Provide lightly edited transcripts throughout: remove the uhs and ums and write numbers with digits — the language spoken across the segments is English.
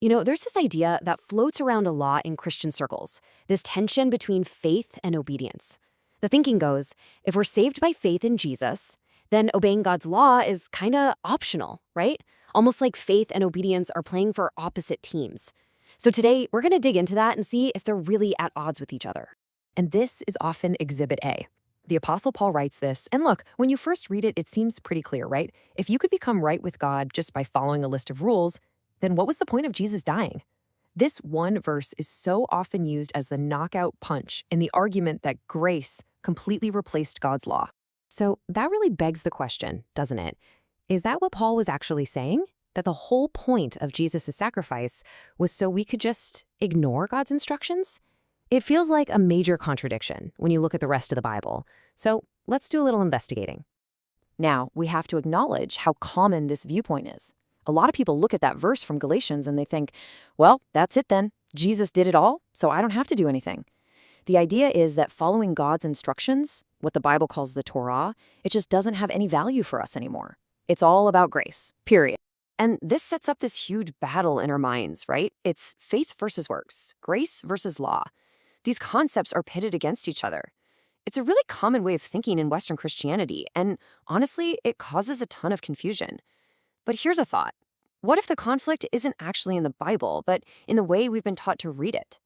There's this idea that floats around a lot in Christian circles, this tension between faith and obedience. The thinking goes, if we're saved by faith in Jesus, then obeying God's law is kind of optional, right? Almost like faith and obedience are playing for opposite teams. So today, we're going to dig into that and see if they're really at odds with each other. And this is often Exhibit A. The Apostle Paul writes this, and look, when you first read it, it seems pretty clear, right? If you could become right with God just by following a list of rules, then what was the point of Jesus dying? This one verse is so often used as the knockout punch in the argument that grace completely replaced God's law. So that really begs the question, doesn't it? Is that what Paul was actually saying? That the whole point of Jesus' sacrifice was so we could just ignore God's instructions? It feels like a major contradiction when you look at the rest of the Bible. So let's do a little investigating. Now, we have to acknowledge how common this viewpoint is. A lot of people look at that verse from Galatians and they think, well, that's it then. Jesus did it all, so I don't have to do anything. The idea is that following God's instructions, what the Bible calls the Torah, it just doesn't have any value for us anymore. It's all about grace, period. And this sets up this huge battle in our minds, right? It's faith versus works, grace versus law. These concepts are pitted against each other. It's a really common way of thinking in Western Christianity, and honestly, it causes a ton of confusion. But here's a thought. What if the conflict isn't actually in the Bible, but in the way we've been taught to read it?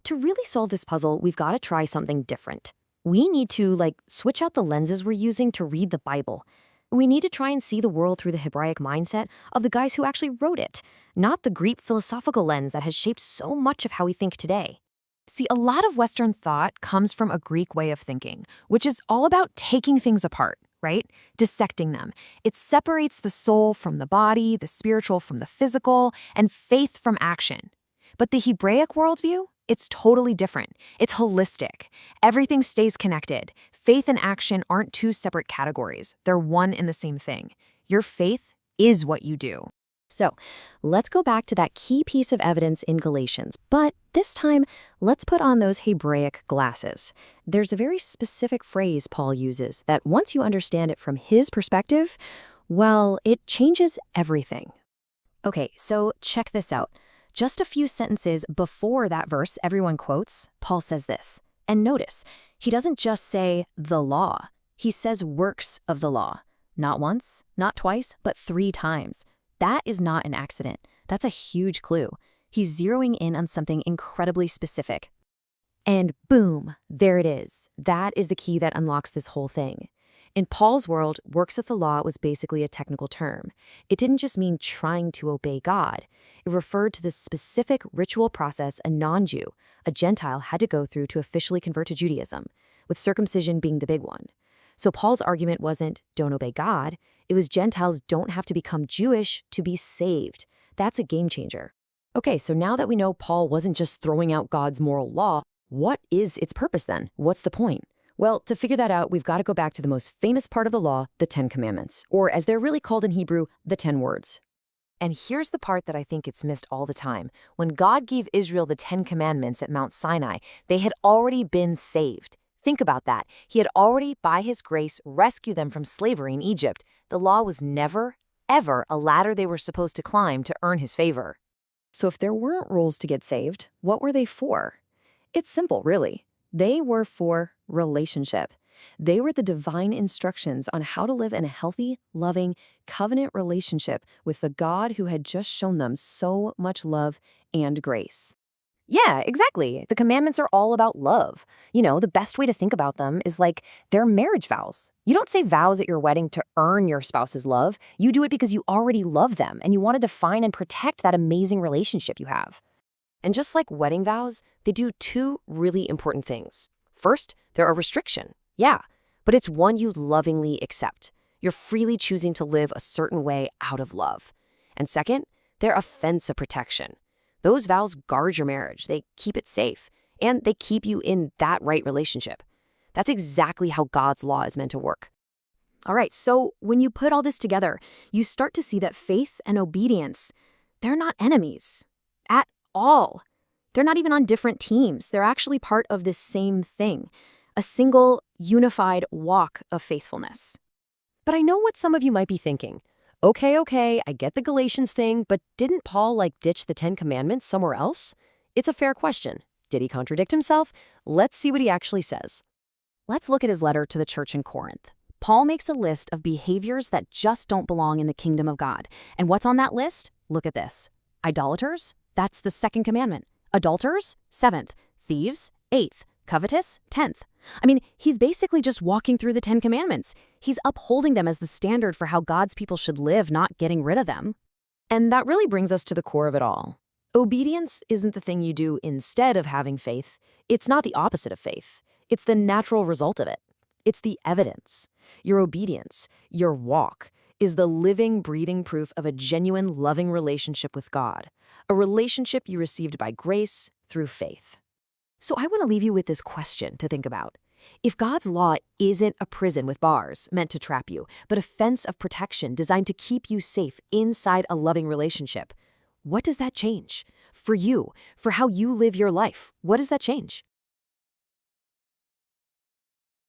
To really solve this puzzle, we've got to try something different. We need to, switch out the lenses we're using to read the Bible. We need to try and see the world through the Hebraic mindset of the guys who actually wrote it, not the Greek philosophical lens that has shaped so much of how we think today. See, a lot of Western thought comes from a Greek way of thinking, which is all about taking things apart, right? Dissecting them. It separates the soul from the body, the spiritual from the physical, and faith from action. But the Hebraic worldview, it's totally different. It's holistic. Everything stays connected. Faith and action aren't two separate categories. They're one and the same thing. Your faith is what you do. So let's go back to that key piece of evidence in Galatians, but this time, let's put on those Hebraic glasses. There's a very specific phrase Paul uses that once you understand it from his perspective, well, it changes everything. Okay, so check this out. Just a few sentences before that verse everyone quotes, Paul says this. And notice, he doesn't just say the law. He says works of the law. Not once, not twice, but 3 times. That is not an accident. That's a huge clue. He's zeroing in on something incredibly specific. And boom, there it is. That is the key that unlocks this whole thing. In Paul's world, works of the law was basically a technical term. It didn't just mean trying to obey God. It referred to the specific ritual process a non-Jew, a Gentile, had to go through to officially convert to Judaism, with circumcision being the big one. So Paul's argument wasn't, don't obey God. It was Gentiles don't have to become Jewish to be saved. That's a game changer. Okay, so now that we know Paul wasn't just throwing out God's moral law, what is its purpose then? What's the point? Well, to figure that out, we've got to go back to the most famous part of the law, the 10 Commandments, or as they're really called in Hebrew, the 10 words. And here's the part that I think gets missed all the time. When God gave Israel the 10 Commandments at Mount Sinai, they had already been saved. Think about that. He had already, by his grace, rescued them from slavery in Egypt. The law was never, ever a ladder they were supposed to climb to earn his favor. So if there weren't rules to get saved, what were they for? It's simple, really. They were for relationship. They were the divine instructions on how to live in a healthy, loving, covenant relationship with the God who had just shown them so much love and grace. Yeah, exactly. The commandments are all about love. The best way to think about them is like they're marriage vows. You don't say vows at your wedding to earn your spouse's love. You do it because you already love them and you want to define and protect that amazing relationship you have. And just like wedding vows, they do 2 really important things. First, they're a restriction. Yeah, but it's one you lovingly accept. You're freely choosing to live a certain way out of love. And second, they're a fence of protection. Those vows guard your marriage, they keep it safe, and they keep you in that right relationship. That's exactly how God's law is meant to work. All right, so when you put all this together, you start to see that faith and obedience, they're not enemies at all. They're not even on different teams. They're actually part of this same thing, a single, unified walk of faithfulness. But I know what some of you might be thinking. Okay, I get the Galatians thing, but didn't Paul, ditch the Ten Commandments somewhere else? It's a fair question. Did he contradict himself? Let's see what he actually says. Let's look at his letter to the church in Corinth. Paul makes a list of behaviors that just don't belong in the kingdom of God. And what's on that list? Look at this. Idolaters? That's the second commandment. Adulterers? Seventh. Thieves? Eighth. Covetous? 10th. I mean, he's basically just walking through the 10 commandments. He's upholding them as the standard for how God's people should live, not getting rid of them. And that really brings us to the core of it all. Obedience isn't the thing you do instead of having faith. It's not the opposite of faith. It's the natural result of it. It's the evidence. Your obedience, your walk, is the living, breathing proof of a genuine, loving relationship with God, a relationship you received by grace through faith. So I want to leave you with this question to think about. If God's law isn't a prison with bars meant to trap you, but a fence of protection designed to keep you safe inside a loving relationship, what does that change? For you, for how you live your life, what does that change?